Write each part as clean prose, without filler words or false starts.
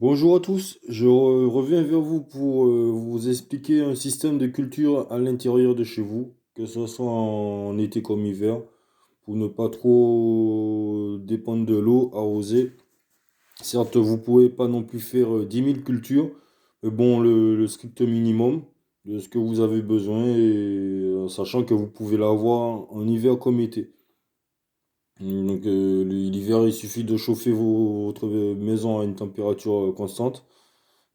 Bonjour à tous, je reviens vers vous pour vous expliquer un système de culture à l'intérieur de chez vous, que ce soit en été comme hiver, pour ne pas trop dépendre de l'eau arrosée. Certes, vous pouvez pas non plus faire 10 000 cultures, mais bon, le strict minimum de ce que vous avez besoin, et sachant que vous pouvez l'avoir en hiver comme été. Donc l'hiver, il suffit de chauffer votre maison à une température constante.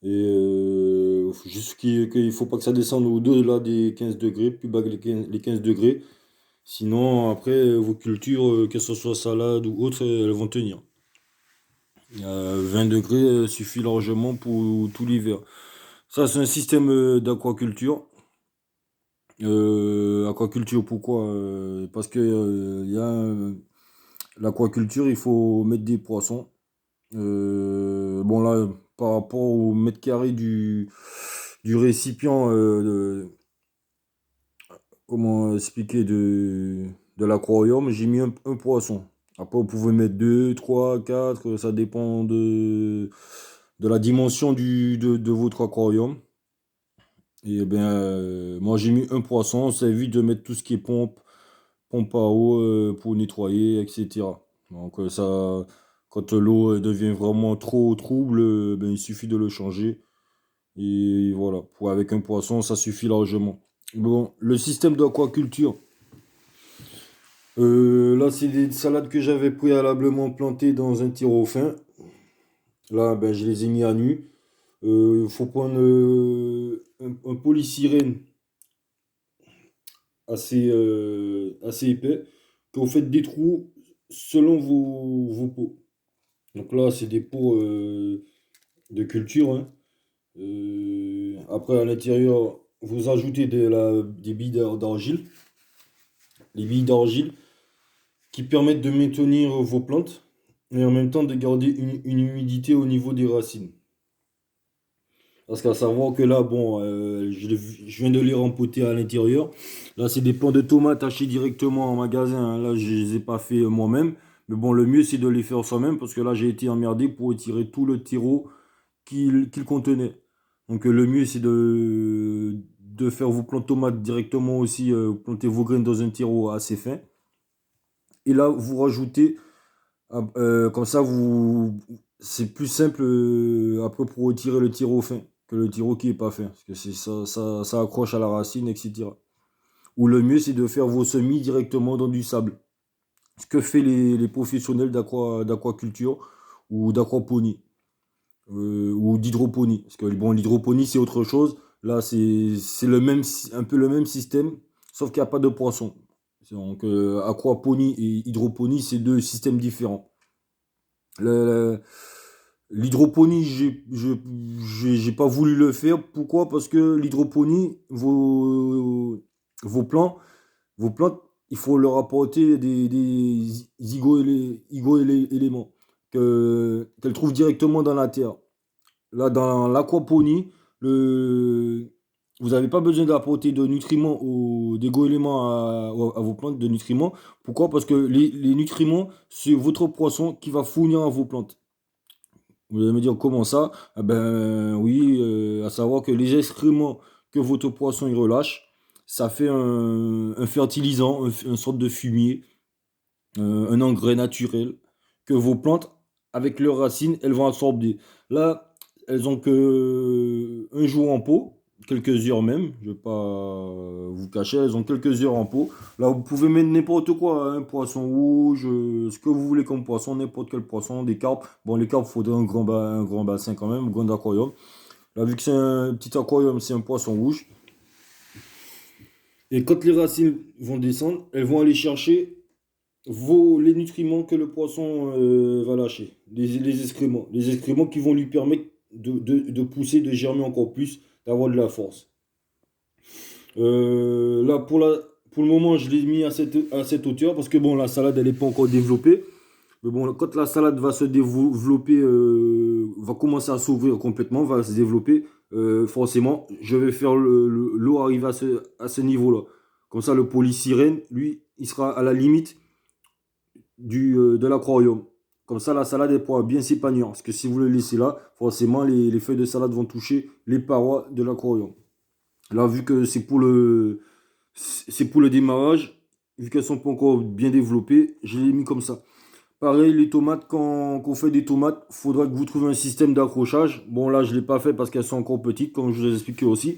Et juste qu'il faut pas que ça descende au-delà des 15 degrés, plus bas que les 15 degrés. Sinon, après, vos cultures, que ce soit salade ou autre, elles vont tenir. 20 degrés suffit largement pour tout l'hiver. Ça, c'est un système d'aquaculture. Aquaculture, pourquoi? Parce que l'aquaculture, il faut mettre des poissons. Bon là, par rapport au mètre carré du récipient, comment expliquer, de l'aquarium, j'ai mis un poisson. Après, vous pouvez mettre 2 3 4 ça dépend de la dimension de votre aquarium. Et bien, moi j'ai mis un poisson, ça évite de mettre tout ce qui est pompe à eau pour nettoyer, etc. Donc ça, quand l'eau devient vraiment trop trouble, ben, il suffit de le changer. Et voilà, avec un poisson, ça suffit largement. Bon, le système d'aquaculture, là c'est des salades que j'avais préalablement plantées dans un tirophane. Là, ben, je les ai mis à nu. Il faut prendre un polystyrène assez épais, que vous faites des trous selon vos pots. Donc là, c'est des pots de culture, hein. Après, à l'intérieur, vous ajoutez des billes d'argile. Les billes d'argile qui permettent de maintenir vos plantes et en même temps de garder une humidité au niveau des racines. Parce qu'à savoir que là, bon, je viens de les rempoter à l'intérieur. Là, c'est des plants de tomates achetés directement en magasin, hein. Là, je les ai pas fait moi-même. Mais bon, le mieux, c'est de les faire soi-même parce que là, j'ai été emmerdé pour retirer tout le terreau qu'il contenait. Donc, le mieux, c'est de faire vos plants de tomates directement aussi, planter vos graines dans un terreau assez fin. Et là, vous rajoutez, comme ça, c'est plus simple après pour retirer le terreau fin que le terreau qui est pas fin. Parce que ça accroche à la racine, etc. Ou le mieux, c'est de faire vos semis directement dans du sable. Ce que fait les professionnels d'aquaculture ou d'aquaponie ou d'hydroponie. Parce que bon, l'hydroponie, c'est autre chose. Là, c'est un peu le même système, sauf qu'il n'y a pas de poisson. Donc, aquaponie et hydroponie, c'est deux systèmes différents. Le- L'hydroponie, j'ai pas voulu le faire. Pourquoi? Parce que l'hydroponie, vos plants, vos plantes, il faut leur apporter des éléments qu'elles trouvent directement dans la terre. Là, dans l'aquaponie, vous n'avez pas besoin d'apporter de nutriments ou d'éléments à vos plantes, de nutriments. Pourquoi? Parce que les nutriments, c'est votre poisson qui va fournir à vos plantes. Vous allez me dire comment ça? Ah ben oui, à savoir que les excréments que votre poisson il relâche, ça fait un fertilisant, une sorte de fumier, un engrais naturel que vos plantes, avec leurs racines, elles vont absorber. Là, elles ont que un jour en pot, quelques heures même, je ne vais pas vous cacher, elles ont quelques heures en pot. Là, vous pouvez mettre n'importe quoi, hein, un poisson rouge, ce que vous voulez comme poisson, n'importe quel poisson, des carpes. Bon, les carpes, il faudrait un grand bassin quand même, un grand aquarium. Là, vu que c'est un petit aquarium, c'est un poisson rouge. Et quand les racines vont descendre, elles vont aller chercher les nutriments que le poisson va lâcher, les excréments. Les excréments qui vont lui permettre de pousser, de germer encore plus, d'avoir de la force. Là, pour le moment, je l'ai mis à cette hauteur parce que bon, la salade, elle n'est pas encore développée. Mais bon, quand la salade va se développer, va commencer à s'ouvrir complètement, va se développer, forcément, je vais faire l'eau arriver à ce niveau-là. Comme ça, le polystyrène, lui, il sera à la limite de l'aquarium. Comme ça, la salade elle pourra bien s'épanouir. Parce que si vous le laissez là, forcément, les feuilles de salade vont toucher les parois de l'aquarium. Là, vu que c'est pour le démarrage, vu qu'elles sont pas encore bien développées, je l'ai mis comme ça. Pareil, les tomates, quand on fait des tomates, il faudra que vous trouviez un système d'accrochage. Bon, là, je ne l'ai pas fait parce qu'elles sont encore petites, comme je vous ai expliqué aussi.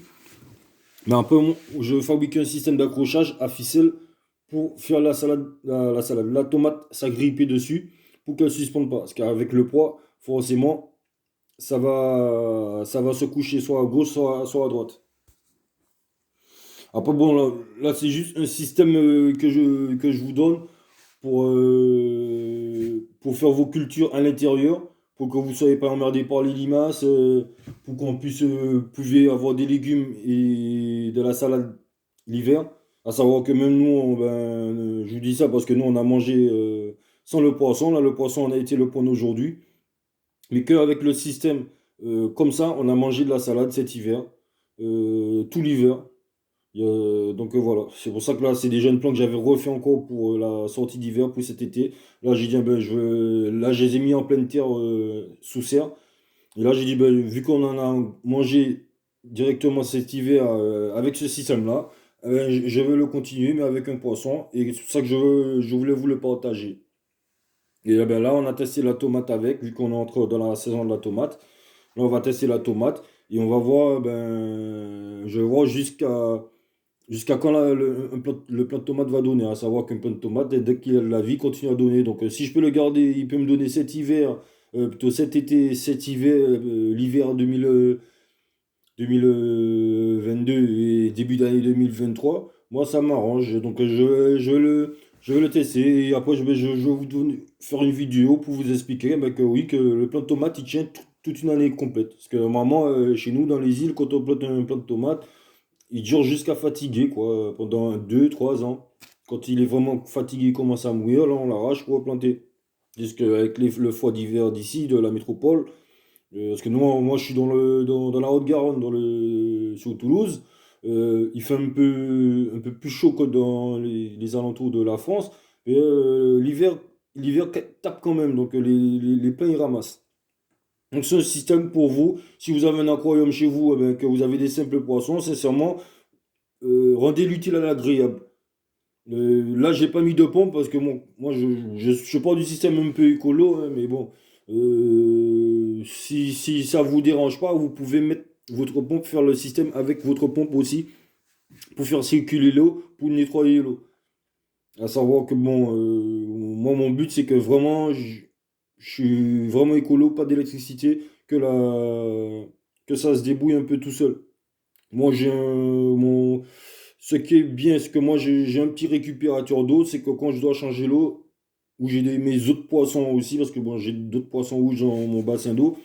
Mais un peu, je fabrique un système d'accrochage à ficelle pour faire la salade, la tomate s'agripper dessus pour qu'elle ne se suspende pas. Parce qu'avec le poids, forcément, ça va se coucher soit à gauche, soit à droite. Après, bon, là, c'est juste un système que je vous donne pour faire vos cultures à l'intérieur, pour que vous ne soyez pas emmerdé par les limaces, pour qu'on puisse pouvez avoir des légumes et de la salade l'hiver. À savoir que même nous, je vous dis ça parce que nous, on a mangé sans le poisson. Là, le poisson, on a été le prendre aujourd'hui. Mais qu'avec le système comme ça, on a mangé de la salade cet hiver, tout l'hiver. Donc voilà, c'est pour ça que là, c'est des jeunes plans que j'avais refait encore pour la sortie d'hiver, pour cet été. Là, j'ai dit, ah ben, là, je les ai mis en pleine terre sous serre. Et là, j'ai dit, ben, vu qu'on en a mangé directement cet hiver avec ce système-là, je vais le continuer, mais avec un poisson. Et c'est pour ça que je voulais vous le partager. Et ben, là, on a testé la tomate avec, vu qu'on est entré dans la saison de la tomate. Là, on va tester la tomate et on va voir, je vais voir jusqu'à quand le plant de tomate va donner, à savoir qu'un plant de tomate, dès qu'il a de la vie, continue à donner. Donc si je peux le garder, il peut me donner cet hiver, plutôt cet été, cet hiver, l'hiver 2022 et début d'année 2023, moi ça m'arrange. Donc je vais le tester et après je vais vous faire une vidéo pour vous expliquer que oui, que le plant de tomate il tient toute une année complète. Parce que normalement, chez nous dans les îles, quand on plante un plant de tomate, il dure jusqu'à fatiguer, quoi, pendant 2 3 ans. Quand il est vraiment fatigué, il commence à mourir, là, on l'arrache pour replanter. Avec le froid d'hiver d'ici, de la métropole, parce que moi, je suis dans la Haute-Garonne, sur Toulouse, il fait un peu plus chaud que dans les alentours de la France, mais l'hiver tape quand même, donc les plants, ils ramassent. Donc c'est un système pour vous. Si vous avez un aquarium chez vous, eh ben, que vous avez des simples poissons, sincèrement, rendez l'utile à l'agréable. Là, j'ai pas mis de pompe parce que moi, je pars du système un peu écolo, hein, mais bon, si ça vous dérange pas, vous pouvez mettre votre pompe, faire le système avec votre pompe aussi, pour faire circuler l'eau, pour nettoyer l'eau. À savoir que bon, moi, mon but, c'est que vraiment, je suis vraiment écolo, pas d'électricité, que ça se débrouille un peu tout seul. Moi, ce qui est bien, c'est que moi, j'ai un petit récupérateur d'eau, c'est que quand je dois changer l'eau, ou j'ai mes autres poissons aussi, parce que bon, j'ai d'autres poissons rouges dans mon bassin d'eau.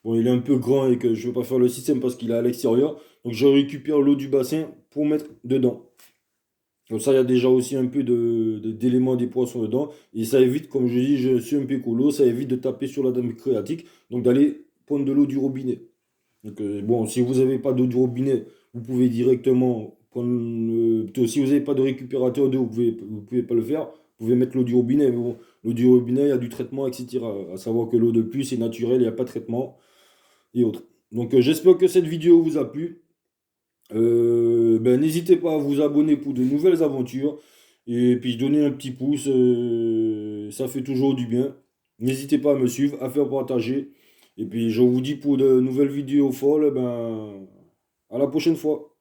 Bon, il est un peu grand et que je ne veux pas faire le système parce qu'il est à l'extérieur. Donc, je récupère l'eau du bassin pour mettre dedans. Comme ça, il y a déjà aussi un peu d'éléments des poissons dedans. Et ça évite, comme je dis, je suis un peu écolo, ça évite de taper sur la dame phréatique, donc d'aller prendre de l'eau du robinet. Donc, bon, si vous n'avez pas d'eau du robinet, vous pouvez directement prendre. Plutôt, si vous n'avez pas de récupérateur d'eau, vous pouvez pas le faire. Vous pouvez mettre l'eau du robinet. Mais bon, l'eau du robinet, il y a du traitement, etc. À savoir que l'eau de pluie, c'est naturel, il n'y a pas de traitement et autres. Donc, j'espère que cette vidéo vous a plu. N'hésitez pas à vous abonner pour de nouvelles aventures. Et puis, donner un petit pouce, ça fait toujours du bien. N'hésitez pas à me suivre, à faire partager. Et puis, je vous dis pour de nouvelles vidéos folles, à la prochaine fois.